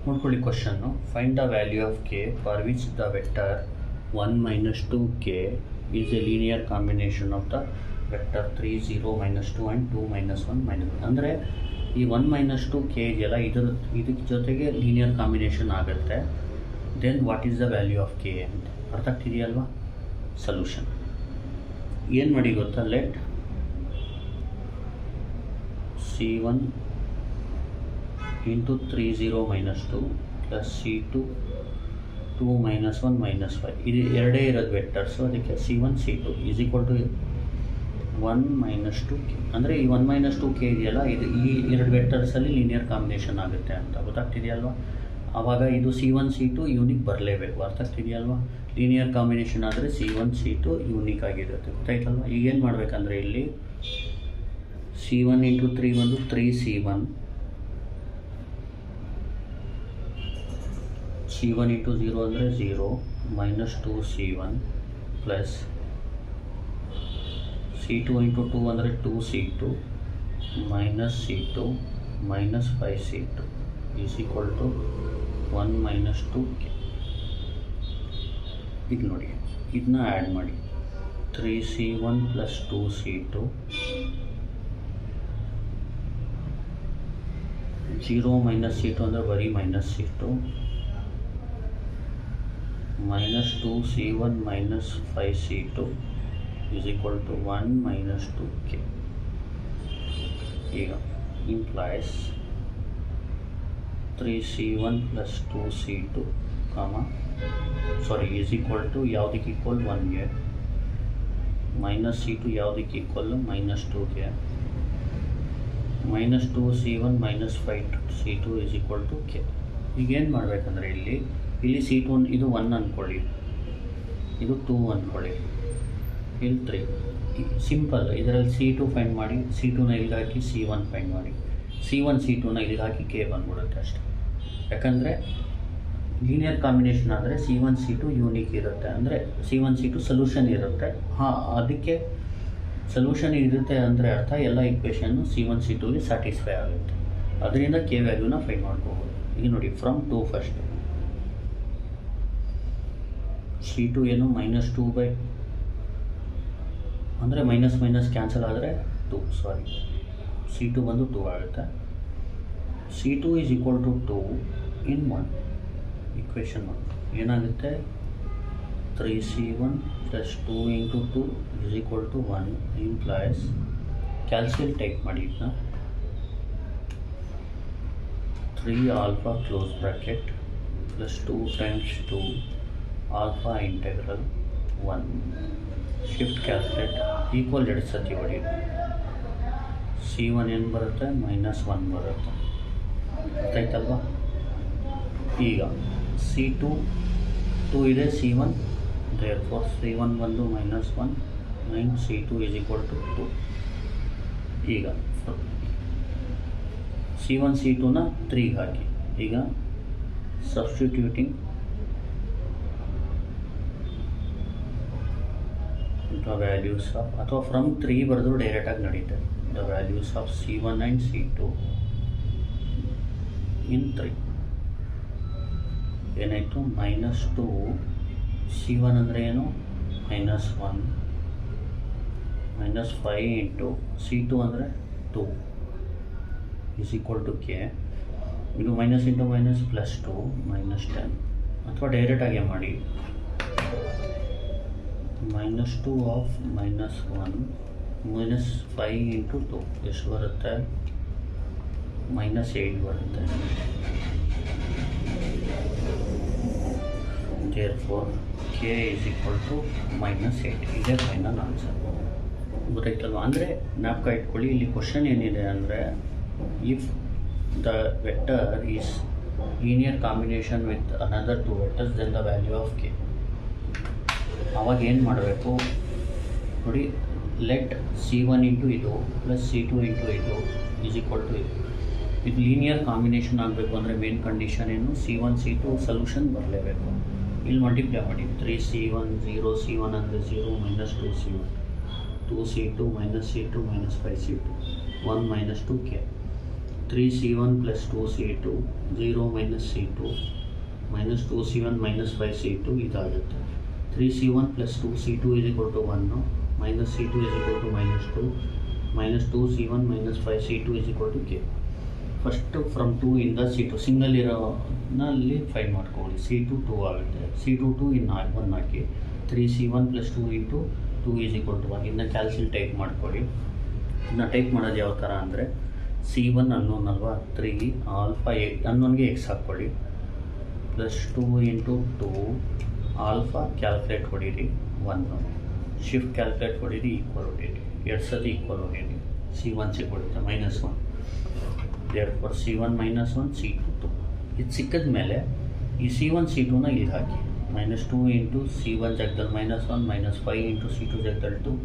ನೋಡ್ಕೊಳ್ಳಿ question. Find the value of K for which the vector 1 - 2k is A linear combination of the vector 3 0 -2 and 2 -1 -1. ಅಂದರೆ ಈ 1 - 2k ಇದೆಯಲ್ಲ, ಇದಕ್ಕೆ ಜೊತೆಗೆ linear combination ಆಗುತ್ತೆ. Then what is the value of k ಅಂತ ಅರ್ಥ ಆಗ್ತಿದೆಯಲ್ವಾ? Solution ಏನು ಮಾಡಿ ಗೊತ್ತಾ? Let C1 into 3 0 -2 plus C2 2 -1 -5 ಇದು ಎರಡೇ ಇರೋದು ವೆಕ್ಟರ್ಸು. ಅದಕ್ಕೆ C1 C2 is equal to 1 - 2k. ಅಂದರೆ ಈ 1 - 2k ಇದೆಯಲ್ಲ, ಇದು ಈ ಎರಡು ವೆಕ್ಟರ್ಸಲ್ಲಿ ಲೀನಿಯರ್ ಕಾಂಬಿನೇಷನ್ ಆಗುತ್ತೆ ಅಂತ ಗೊತ್ತಾಗ್ತಿದೆಯಲ್ವಾ? ಆವಾಗ ಇದು C1 C2 ಯೂನಿಕ್ ಬರಲೇಬೇಕು. ಅರ್ಥ ಆಗ್ತಿದೆಯಲ್ವಾ? ಲೀನಿಯರ್ ಕಾಂಬಿನೇಷನ್ ಆದರೆ C1 C2 ಯೂನಿಕ್ ಆಗಿರುತ್ತೆ. ಗೊತ್ತಾಯ್ತಲ್ವ? ಈಗೇನು ಮಾಡಬೇಕಂದ್ರೆ ಇಲ್ಲಿ C1 into 3 ಬಂದು 3C1, C1 into 0 ಅಂದರೆ 0 -2C1 ಪ್ಲಸ್ C2 into 2 ಅಂದರೆ 2C2 -C2 -5C2 is equal to 1 - 2k. ಇದು ನೋಡಿ, ಇದನ್ನ ಆ್ಯಡ್ ಮಾಡಿ. 3C1 ಪ್ಲಸ್ 2C2 0 -C2 ಅಂದರೆ ಬರೀ -C2 -2C1 -5C2 is equal to 1 - 2k. ಈಗ implies 3C1 plus 2C2 is equal to ಯಾವುದಕ್ಕೆ ಈಕ್ವಲ್ 1ಗೆ, -C2 ಯಾವುದಕ್ಕೆ ಈಕ್ವಲ್ಲು -2ಗೆ, -2C1 -5C2 is equal to k. ಈಗೇನು ಮಾಡಬೇಕಂದ್ರೆ ಇಲ್ಲಿ C2 ಇದು 1 ಅಂದ್ಕೊಳ್ಳಿ, ಇದು 2 ಅಂದ್ಕೊಳ್ಳಿ, ಇಲ್ಲಿ 3. ಸಿಂಪಲ್. ಇದರಲ್ಲಿ C2 ಫೈಂಡ್ ಮಾಡಿ, C2ನ ಇಲ್ಲಿಗೆ ಹಾಕಿ C1 ಫೈಂಡ್ ಮಾಡಿ, C1 C2ನ ಇಲ್ಲಿಗೆ ಹಾಕಿ k ಬಂದ್ಬಿಡುತ್ತೆ ಅಷ್ಟೆ. ಯಾಕಂದರೆ ಲೀನಿಯರ್ ಕಾಂಬಿನೇಷನ್ ಆದರೆ C1 C2 ಯೂನಿಕ್ ಇರುತ್ತೆ, ಅಂದರೆ C1 C2 ಸೊಲ್ಯೂಷನ್ ಇರುತ್ತೆ. ಅದಕ್ಕೆ ಸೊಲ್ಯೂಷನ್ ಇರುತ್ತೆ ಅಂದರೆ ಅರ್ಥ ಎಲ್ಲ ಈಕ್ವೇಷನ್ನು C1 C2ಗೆ ಸ್ಯಾಟಿಸ್ಫೈ ಆಗುತ್ತೆ. ಅದರಿಂದ ಕೆ ವ್ಯಾಲ್ಯೂನ ಫೈಂಡ್ ಮಾಡ್ಕೋಬೋದು. ಈಗ ನೋಡಿ, ಫ್ರಮ್ 2 ಫಸ್ಟ್ C2 ಏನು -2 ಅಂದರೆ ಮೈನಸ್ ಕ್ಯಾನ್ಸಲ್ ಆದರೆ 2, C2 ಬಂದು 2 ಆಗುತ್ತೆ. C2 is equal to 2 in 1 equation 1 ಏನಾಗುತ್ತೆ? 3C1 plus 2 into 2 is equal to 1 implies ಕ್ಯಾಲ್ಸಿಯಲ್ ಟೈಪ್ ಮಾಡಿ. ಇದನ್ನ 3 alpha close bracket plus 2 × 2 alpha integral 1 shift calculate equal 2 ಸತಿ ಹೊಡಿ. C1 ಏನು ಬರುತ್ತೆ? -1 ಬರುತ್ತೆ. ಗೊತ್ತಾಯ್ತಲ್ವ? ಈಗ C2 2 ಇದೆ, C1 therefore C1 ಬಂದು -1 9 C2 ಈಸ್ ಈಕ್ವಲ್ ಟು 2. ಈಗ C1 C2ನ 3ಗೆ ಹಾಕಿ. ಈಗ ಸಬ್ಸ್ಟಿಟ್ಯೂಟಿಂಗ್ ದ ವ್ಯಾಲ್ಯೂಸ್ ಆಫ್, ಅಥವಾ ಫ್ರಮ್ 3 ಬರೆದು ಡೈರೆಕ್ಟಾಗಿ ನಡೀತೆ. The values of C1 and C2 in 3 ಏನಾಯಿತು? -2 C1 ಅಂದರೆ ಏನು? -1 -5 ಇಂಟು C2 ಅಂದರೆ 2 ಈಸ್ ಈಕ್ವಲ್ ಟು k. ಇದು ಮೈನಸ್ ಇಂಟು ಮೈನಸ್ ಪ್ಲಸ್ 2 -10, ಅಥವಾ ಡೈರೆಕ್ಟಾಗೆ ಮಾಡಿ. -2 ಆಫ್ -1 -5 ಇಂಟು 2 ಎಷ್ಟು ಬರುತ್ತೆ? -8 ಬರುತ್ತೆ. therefore k is equal to -8. ಇದೇ ಫೈನಲ್ ಆನ್ಸರ್. ಗೊತ್ತಾಯ್ತಲ್ವ? ಅಂದರೆ ಜ್ಞಾಪಕ ಇಟ್ಕೊಳ್ಳಿ. ಇಲ್ಲಿ ಕ್ವಶನ್ ಏನಿದೆ ಅಂದರೆ, if the vector is linear combination with another 2 vectors then the value of k. ಆವಾಗ ಏನು ಮಾಡಬೇಕು ನೋಡಿ, ಲೆಟ್ C1 ಇಂಟು ಇದು ಪ್ಲಸ್ C2 ಇಂಟು ಇದು ಈಸ್ ಈಕ್ವಲ್ ಟು ಇದು ಲೀನಿಯರ್ ಕಾಂಬಿನೇಷನ್ ಆಗಬೇಕು ಅಂದರೆ ಮೇನ್ ಕಂಡೀಷನ್ ಏನು? C1 C2 ಸೊಲ್ಯೂಷನ್ ಬರಲೇಬೇಕು. ಇಲ್ಲಿ ಮಲ್ಟಿಪ್ಲೈ ಮಾಡಿ. 3C1 0 C1 ಅಂದರೆ 0 -2C1 2C2 -C2 -5C2 1 - 2k. 3c1 plus 2c2 0 minus c2 minus 2c1 minus 5c2 ಇದಾಗುತ್ತೆ. 3c1 plus 2c2 is equal to 1 minus c2 is equal to minus 2 minus 2c1 minus 5c2 is equal to k. First from 2 ಇಂದ c2 single ಇರೋನಲ್ಲಿ find ಮಾಡ್ಕೊಳ್ಳಿ. c2 2 ಆಗುತ್ತೆ. c2 2 ಇನ್ನು 1 ಹಾಕಿ 3c1 plus 2 into 2 is equal to 1. ಇನ್ನು ಕ್ಯಾಲ್ಸಿಲ್ type ಮಾಡ್ಕೊಳ್ಳಿ. ಇನ್ನು type ಮಾಡೋದು ಯಾವ ಥರ ಅಂದರೆ c1 ಅನ್ನೋನ್ ಅಲ್ವಾ 3 ಆಲ್ಫಾ ಅನ್ನೋನ್ಗೆ ಎಕ್ಸ್ ಹಾಕ್ಕೊಳ್ಳಿ ಪ್ಲಸ್ 2 ಇಂಟು 2 ಆಲ್ಫಾ ಕ್ಯಾಲ್ಕುಲೇಟ್ ಹೊಡೀರಿ 1 ಶಿಫ್ಟ್ ಕ್ಯಾಲ್ಕುಲೇಟ್ ಹೊಡೀರಿ ಈಕ್ವಲ್ ಹೊಡೀರಿ 2 ಸತಿ ಈಕ್ವಲ್ ಹೊಡೀರಿ c1 ಸಿಕ್ಬಿಡುತ್ತೆ -1. therefore c1 minus 1 c2 2. ಇದು ಸಿಕ್ಕಿದ ಮೇಲೆ ಈ c1 c2ನ ಇಲ್ಲಿ ಹಾಕಿ -2 ಇಂಟು c1 ಜಾಗದಲ್ಲಿ -1 -5 ಇಂಟು c2 ಜಾಗದಲ್ಲಿ 2.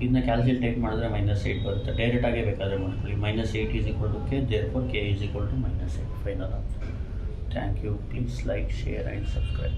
ಇದನ್ನ ಕ್ಯಾಲ್ಕುಲೇಟ್ ಟೈಪ್ ಮಾಡಿದ್ರೆ -8 ಬರುತ್ತೆ. ಡೈರೆಕ್ಟಾಗೇ ಬೇಕಾದರೆ ಮಾಡ್ಕೊಳ್ಳಿ. -8 is equal to k. therefore k is equal to -8. Final answer. Thank you. Please like, share and subscribe.